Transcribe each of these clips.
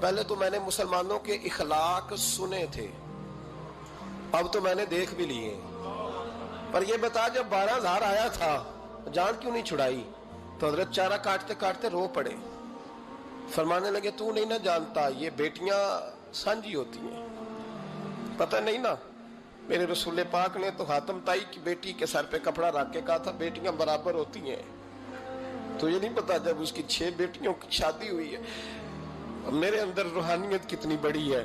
پہلے تو میں نے مسلمانوں کے اخلاق سنے تھے، اب تو میں نے دیکھ بھی لیے، پر یہ بتا جب 12,000 آیا تھا جان کیوں نہیں چھڑائی؟ تو حضرت چارہ کاٹتے کاٹتے رو پڑے، فرمانے لگے تو نہیں نہ جانتا یہ بیٹیاں سانجھی ہوتی ہیں، پتہ نہیں نا، میرے رسول پاک نے تو حاتم تائی کی بیٹی کے سر پہ کپڑا رکھ کے کہا تھا بیٹیاں برابر ہوتی ہیں، تو یہ نہیں پتا جب اس کی 6 بیٹیوں کی شادی ہوئی ہے میرے اندر روحانیت کتنی بڑی ہے۔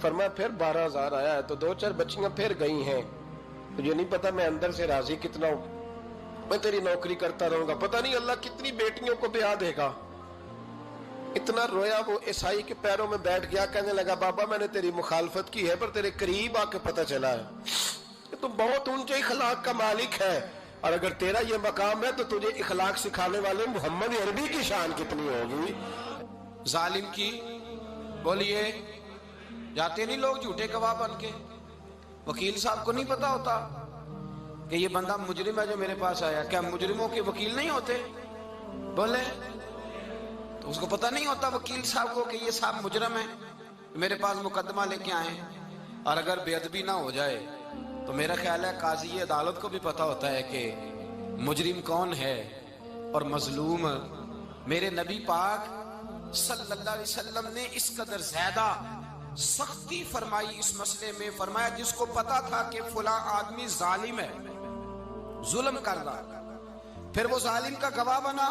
فرمایا پھر 12,000 آیا ہے تو 2-4 بچیاں پھر گئی ہیں، تو یہ نہیں پتا میں اندر سے راضی کتنا ہوں، میں تیری نوکری کرتا رہوں گا، پتہ نہیں اللہ کتنی بیٹیوں کو بیاہ دے گا۔ اتنا رویا وہ عیسائی کے پیروں میں بیٹھ گیا، کہنے لگا بابا میں نے تیری مخالفت کی ہے پر تیرے قریب آ کے پتہ چلا ہے کہ تو بہت اونچے اخلاق کا مالک ہے، اور اگر تیرا یہ مقام ہے تو تجھے اخلاق سکھانے والے محمد عربی کی شان کتنی ہوگی۔ ظالم کی بولیے جاتے نہیں لوگ جھوٹے گواہ بن کے، وکیل صاحب کو نہیں پتا ہوتا کہ یہ بندہ مجرم ہے جو میرے پاس آیا، کیا مجرموں کے وکیل نہیں ہوتے؟ بولے تو اس کو پتہ نہیں ہوتا وکیل صاحب کو کہ یہ صاحب مجرم ہے، میرے پاس مقدمہ لے کے آئے، اور اگر بے ادبی نہ ہو جائے تو میرا خیال ہے قاضی عدالت کو بھی پتہ ہوتا ہے کہ مجرم کون ہے اور مظلوم۔ میرے نبی پاک صلی اللہ علیہ وسلم نے اس قدر زیادہ سختی فرمائی اس مسئلے میں، فرمایا جس کو پتا تھا کہ فلاں آدمی ظالم ہے، ظلم کر رہا، پھر وہ ظالم کا گواہ بنا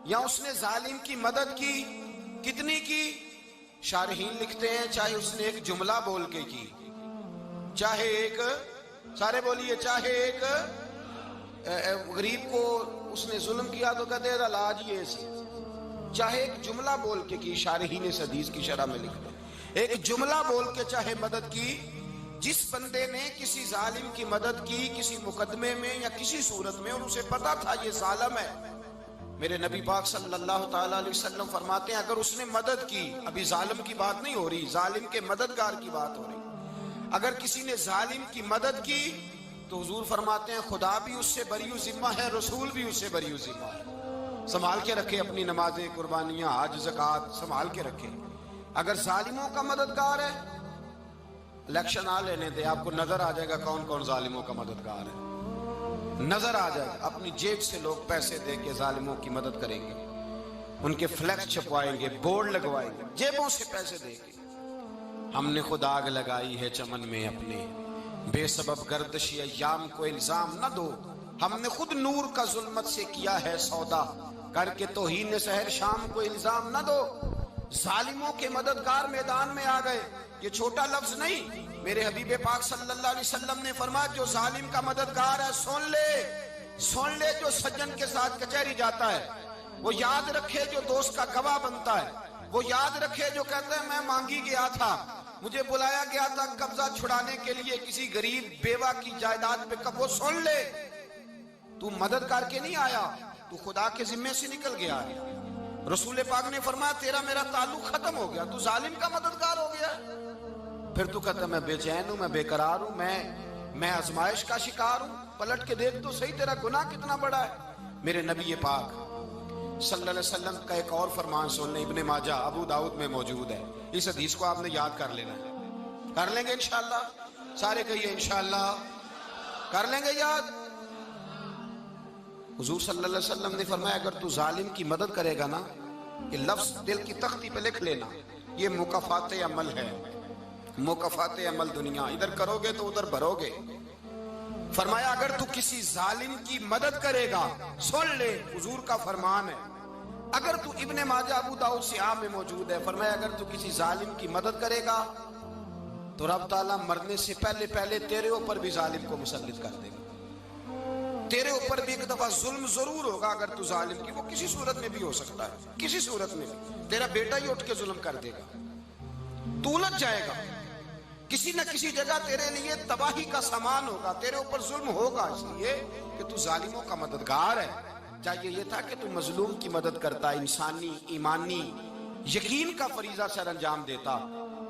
یا اس نے ظالم کی مدد کی، کتنی کی؟ شارحین لکھتے ہیں چاہے اس نے ایک جملہ بول کے کی، چاہے ایک، سارے بولیے، چاہے ایک غریب کو اس نے ظلم کیا تو کہتے ہیں علاج یہ سی، چاہے ایک جملہ بول کے کی، شارحین اس حدیث کی شرح میں لکھتے ہیں ایک جملہ بول کے چاہے مدد کی، جس بندے نے کسی ظالم کی مدد کی کسی مقدمے میں یا کسی صورت میں اور اسے پتا تھا یہ ظالم ہے، میرے نبی پاک صلی اللہ تعالیٰ علیہ وسلم فرماتے ہیں اگر اس نے مدد کی، ابھی ظالم کی بات نہیں ہو رہی، ظالم کے مددگار کی بات ہو رہی، اگر کسی نے ظالم کی مدد کی تو حضور فرماتے ہیں خدا بھی اس سے بری و ذمہ ہے، رسول بھی اس سے بری و ذمہ ہے۔ سنبھال کے رکھے اپنی نمازیں، قربانیاں، حج، زکوٰۃ سنبھال کے رکھے۔ اگر ظالموں کا مددگار ہے، الیکشن آ لینے دے، آپ کو نظر آ جائے گا کون کون ظالموں کا مددگار ہے، نظر آ جائے گا۔ اپنی جیب سے لوگ پیسے دے کے ظالموں کی مدد کریں گے، ان کے فلیکس چھپوائیں گے، بورڈ لگوائیں گے، جیبوں سے پیسے دے کے۔ ہم نے خود آگ لگائی ہے چمن میں اپنے، بے سبب گردشی ایام کو الزام نہ دو، ہم نے خود نور کا ظلمت سے کیا ہے سودا، کر کے توہین سحر شام کو الزام نہ دو۔ ظالموں کے مددگار میدان میں آ گئے، یہ چھوٹا لفظ نہیں، میرے حبیب پاک صلی اللہ علیہ وسلم نے فرمایا جو ظالم کا مددگار ہے سن لے جو سجن کے ساتھ کچہری جاتا ہے، وہ یاد رکھے جو دوست کا گواہ بنتا ہے، وہ یاد رکھے جو کہتا ہے میں مانگی گیا تھا، مجھے بلایا گیا تھا قبضہ چھڑانے کے لیے کسی غریب بیوہ کی جائیداد پہ، کب وہ سن لے تو مدد کر کے نہیں آیا، تو خدا کے ذمے سے نکل گیا ہے۔ رسول پاک نے فرمایا تیرا میرا تعلق ختم ہو گیا، تو ظالم کا مددگار ہو گیا، پھر تو کہتا میں بے چین ہوں، میں بے قرار ہوں، میں آزمائش کا شکار ہوں، پلٹ کے دیکھ تو صحیح تیرا گناہ کتنا بڑا ہے۔ میرے نبی پاک صلی اللہ علیہ وسلم کا ایک اور فرمان سن لیں، ابن ماجہ ابو داؤد میں موجود ہے، اس حدیث کو آپ نے یاد کر لینا ہے، کر لیں گے انشاءاللہ، سارے کہیے انشاءاللہ، کر لیں گے یاد۔ حضور صلی اللہ علیہ وسلم نے فرمایا اگر تو ظالم کی مدد کرے گا نا، یہ لفظ دل کی تختی پہ لکھ لینا، یہ مکافات عمل ہے، مکافات عمل دنیا، ادھر کرو گے تو ادھر بھرو گے۔ فرمایا اگر تو کسی ظالم کی مدد کرے گا، سن لے حضور کا فرمان ہے، اگر تو ابن ماجہ ابو داؤد سیاہ میں موجود ہے، فرمایا اگر تو کسی ظالم کی مدد کرے گا تو رب تعالیٰ مرنے سے پہلے پہلے تیرے اوپر بھی ظالم کو مسلط کر دے گا، تیرے اوپر بھی ایک دفعہ ظلم ضرور ہوگا اگر تو ظالم کی، وہ کسی صورت میں بھی ہو سکتا ہے، کسی صورت میں بھی تیرا بیٹا ہی اٹھ کے ظلم کر دے گا، تو الجھ جائے گا، کسی نہ کسی جگہ تیرے لیے تباہی کا سامان ہوگا، تیرے اوپر ظلم ہوگا، اس لیے کہ تو ظالموں کا مددگار ہے۔ چاہیے یہ تھا کہ تو مظلوم کی مدد کرتا، انسانی ایمانی یقین کا فریضہ سر انجام دیتا،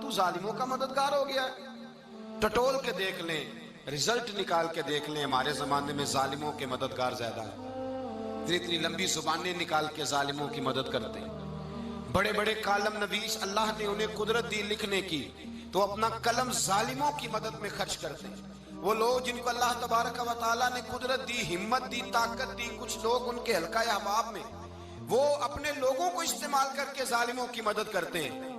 تو ظالموں کا مددگار ہو گیا۔ ٹٹول کے دیکھ لیں، رزلٹ نکال کے دیکھ لیں، ہمارے زمانے میں ظالموں کے مددگار زیادہ ہیں، اتنی لمبی زبانیں نکال کے ظالموں کی مدد کرتے ہیں، بڑے بڑے کالم نویس اللہ نے انہیں قدرت دی لکھنے کی، تو اپنا قلم ظالموں کی مدد میں خرچ کرتے ہیں۔ وہ لوگ جن کو اللہ تبارک و تعالیٰ نے قدرت دی، ہمت دی، طاقت دی، کچھ لوگ ان کے حلقہ احباب میں وہ اپنے لوگوں کو استعمال کر کے ظالموں کی مدد کرتے ہیں۔